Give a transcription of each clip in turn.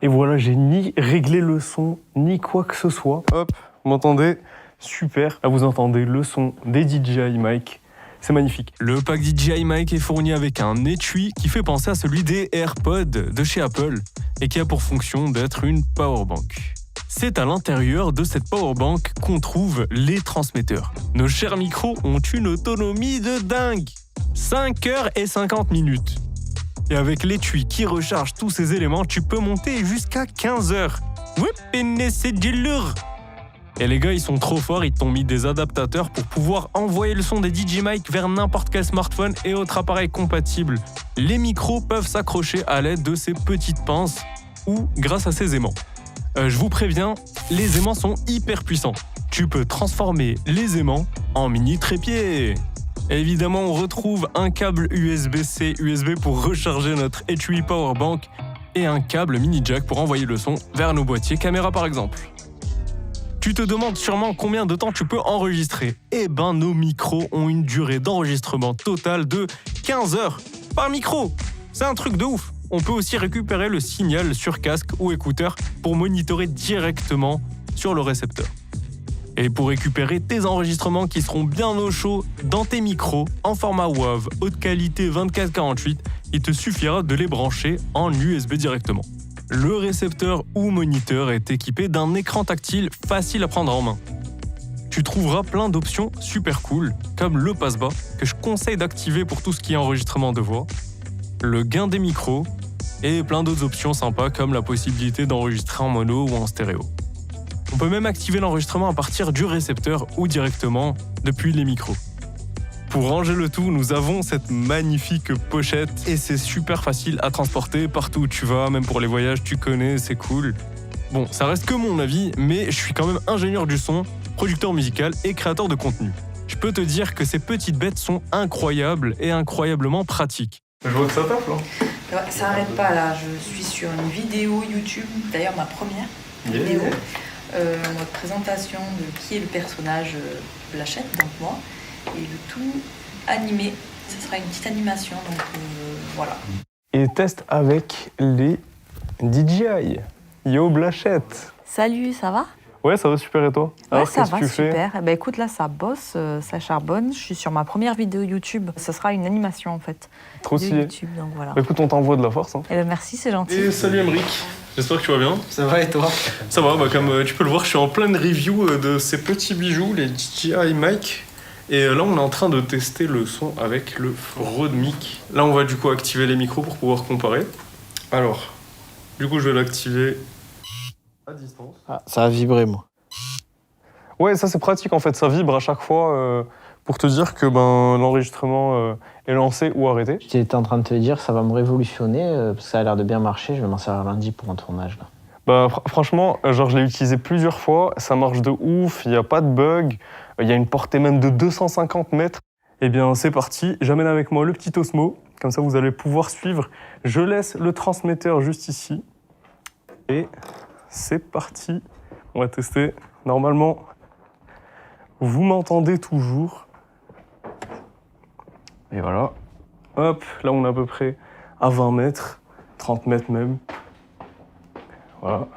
Et voilà, j'ai ni réglé le son, ni quoi que ce soit. Hop, vous m'entendez? Super. Là, vous entendez le son des DJI Mic. C'est magnifique. Le pack DJI Mic est fourni avec un étui qui fait penser à celui des AirPods de chez Apple et qui a pour fonction d'être une powerbank. C'est à l'intérieur de cette powerbank qu'on trouve les transmetteurs. Nos chers micros ont une autonomie de dingue. 5h50. Et avec l'étui qui recharge tous ces éléments, tu peux monter jusqu'à 15h. C'est du lourd. Et les gars, ils sont trop forts, ils t'ont mis des adaptateurs pour pouvoir envoyer le son des DJI Mic vers n'importe quel smartphone et autres appareils compatibles. Les micros peuvent s'accrocher à l'aide de ces petites pinces ou grâce à ces aimants. Je vous préviens, les aimants sont hyper puissants. Tu peux transformer les aimants en mini trépieds. Évidemment, on retrouve un câble USB-C, USB pour recharger notre étui powerbank et un câble mini jack pour envoyer le son vers nos boîtiers caméra par exemple. Tu te demandes sûrement combien de temps tu peux enregistrer. Eh ben, nos micros ont une durée d'enregistrement totale de 15 heures par micro. C'est un truc de ouf. On peut aussi récupérer le signal sur casque ou écouteur pour monitorer directement sur le récepteur. Et pour récupérer tes enregistrements qui seront bien au chaud dans tes micros en format WAV haute qualité 24-48, il te suffira de les brancher en USB directement. Le récepteur ou moniteur est équipé d'un écran tactile facile à prendre en main. Tu trouveras plein d'options super cool, comme le passe-bas, que je conseille d'activer pour tout ce qui est enregistrement de voix, le gain des micros, et plein d'autres options sympas comme la possibilité d'enregistrer en mono ou en stéréo. On peut même activer l'enregistrement à partir du récepteur ou directement depuis les micros. Pour ranger le tout, nous avons cette magnifique pochette et c'est super facile à transporter partout où tu vas, même pour les voyages, tu connais, c'est cool. Bon, ça reste que mon avis, mais je suis quand même ingénieur du son, producteur musical et créateur de contenu. Je peux te dire que ces petites bêtes sont incroyables et incroyablement pratiques. Je vois que ça tape là. Ouais, ça n'arrête pas là, je suis sur une vidéo YouTube, d'ailleurs ma première vidéo, en mode présentation de qui est le personnage Blachette, donc moi, et le tout animé, ce sera une petite animation, donc voilà. Et test avec les DJI. Yo Blachette. Salut, ça va? Ouais, ça va super et toi? Ouais, alors, ça qu'est-ce va que tu super. fais? Eh ben, écoute, là, ça bosse, ça charbonne. Je suis sur ma première vidéo YouTube. Ce sera une animation, en fait. Trop de stylé. YouTube, donc voilà. Bah, écoute, on t'envoie de la force. Hein. Eh ben, merci, c'est gentil. Et salut Emric. J'espère que tu vas bien. Ça va et toi? Ça va, bah, comme tu peux le voir, je suis en pleine review de ces petits bijoux, les DJI Mic. Et là, on est en train de tester le son avec le Rode Mic. Là, on va du coup activer les micros pour pouvoir comparer. Alors, du coup, je vais l'activer à distance. Ah, ça a vibré, moi. Ouais, ça c'est pratique en fait, ça vibre à chaque fois pour te dire que l'enregistrement est lancé ou arrêté. J'étais en train de te dire, ça va me révolutionner, parce que ça a l'air de bien marcher, je vais m'en servir lundi pour un tournage. Là. Bah, franchement, genre je l'ai utilisé plusieurs fois, ça marche de ouf, il n'y a pas de bug, il y a une portée même de 250 mètres. Eh bien c'est parti, j'amène avec moi le petit Osmo, comme ça vous allez pouvoir suivre. Je laisse le transmetteur juste ici. Et c'est parti, on va tester. Normalement, vous m'entendez toujours. Et voilà. Hop, là on est à peu près à 20 mètres, 30 mètres même. Voilà.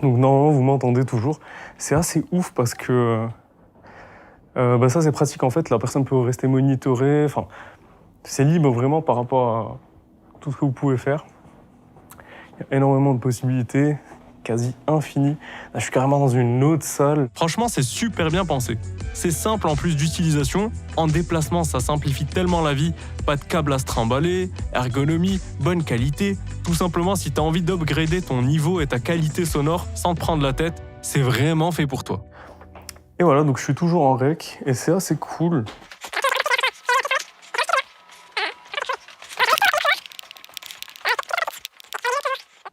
Donc normalement vous m'entendez toujours. C'est assez ouf parce que ça c'est pratique en fait, la personne peut rester monitorée. Enfin, c'est libre vraiment par rapport à tout ce que vous pouvez faire. Il y a énormément de possibilités. Quasi infini. Là, je suis carrément dans une autre salle. Franchement, c'est super bien pensé. C'est simple en plus d'utilisation. En déplacement, ça simplifie tellement la vie. Pas de câble à se trimballer, ergonomie, bonne qualité. Tout simplement, si tu as envie d'upgrader ton niveau et ta qualité sonore sans te prendre la tête, c'est vraiment fait pour toi. Et voilà, donc je suis toujours en rec et c'est assez cool.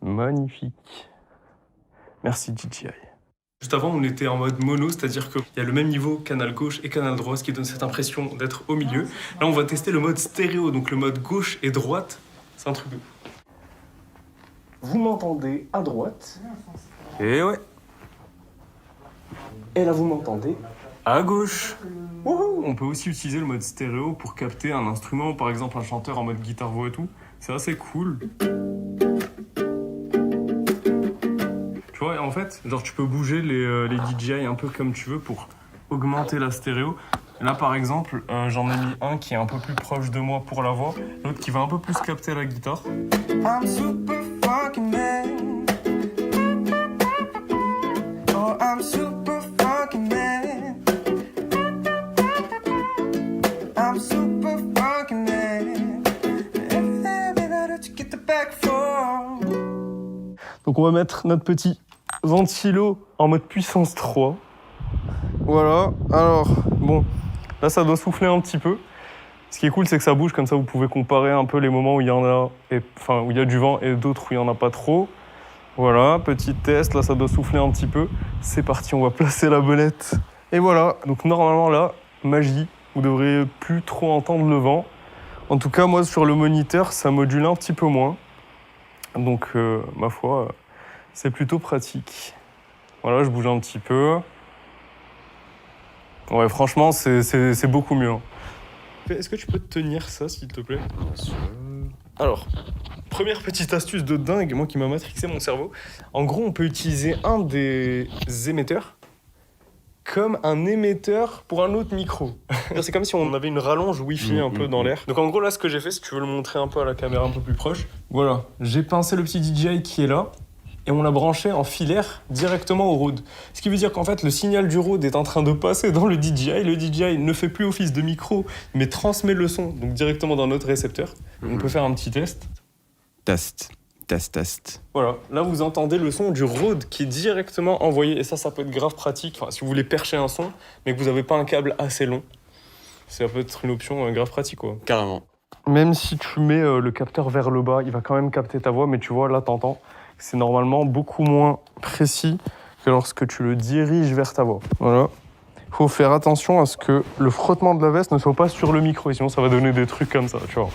Magnifique. Merci DJI. Juste avant, on était en mode mono, c'est-à-dire qu'il y a le même niveau canal gauche et canal droit, ce qui donne cette impression d'être au milieu. Là, on va tester le mode stéréo, donc le mode gauche et droite. C'est un truc de fou. Vous m'entendez à droite. Et ouais. Et là, vous m'entendez à gauche. Wouhou. On peut aussi utiliser le mode stéréo pour capter un instrument, par exemple un chanteur en mode guitare-voix et tout. C'est assez cool. Tu vois, en fait, genre tu peux bouger les DJI un peu comme tu veux pour augmenter la stéréo. Là, par exemple, j'en ai mis un qui est un peu plus proche de moi pour la voix, l'autre qui va un peu plus capter la guitare. I'm super fucking man. Oh, I'm super fucking man. I'm super fucking man. Donc on va mettre notre petit ventilo en mode puissance 3. Voilà, alors bon, là ça doit souffler un petit peu. Ce qui est cool, c'est que ça bouge, comme ça vous pouvez comparer un peu les moments où il y en a, où il y a du vent et d'autres où il n'y en a pas trop. Voilà, petit test, là ça doit souffler un petit peu. C'est parti, on va placer la belette. Et voilà, donc normalement là, magie, vous devrez plus trop entendre le vent. En tout cas, moi sur le moniteur, ça module un petit peu moins. Donc ma foi, c'est plutôt pratique. Voilà, je bouge un petit peu. Ouais, franchement, c'est beaucoup mieux. Est-ce que tu peux tenir ça, s'il te plaît? Alors, première petite astuce de dingue, moi qui m'a matrixé mon cerveau. En gros, on peut utiliser un des émetteurs comme un émetteur pour un autre micro. C'est comme si on avait une rallonge Wi-Fi un peu dans l'air. Donc en gros, là, ce que j'ai fait, si tu veux le montrer un peu à la caméra un peu plus proche, voilà, j'ai pincé le petit DJI qui est là, et on l'a branché en filaire directement au Rode. Ce qui veut dire qu'en fait, le signal du Rode est en train de passer dans le DJI. Le DJI ne fait plus office de micro, mais transmet le son donc directement dans notre récepteur. On peut faire un petit test. Test. Voilà, là vous entendez le son du Rode qui est directement envoyé. Et ça peut être grave pratique. Enfin, si vous voulez percher un son, mais que vous n'avez pas un câble assez long, ça peut être une option grave pratique, quoi. Carrément. Même si tu mets le capteur vers le bas, il va quand même capter ta voix, mais tu vois, là t'entends. C'est normalement beaucoup moins précis que lorsque tu le diriges vers ta voix. Voilà. Il faut faire attention à ce que le frottement de la veste ne soit pas sur le micro, sinon ça va donner des trucs comme ça, tu vois.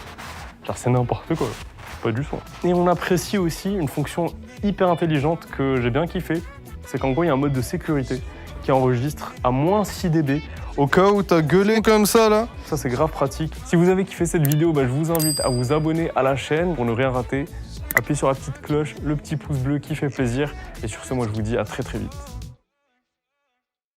Genre c'est n'importe quoi, c'est pas du son. Et on apprécie aussi une fonction hyper intelligente que j'ai bien kiffé, c'est qu'en gros il y a un mode de sécurité qui enregistre à moins 6 dB. Au cas où t'as gueulé comme ça là. Ça c'est grave pratique. Si vous avez kiffé cette vidéo, je vous invite à vous abonner à la chaîne pour ne rien rater. Appuyez sur la petite cloche, le petit pouce bleu qui fait plaisir. Et sur ce, moi je vous dis à très très vite.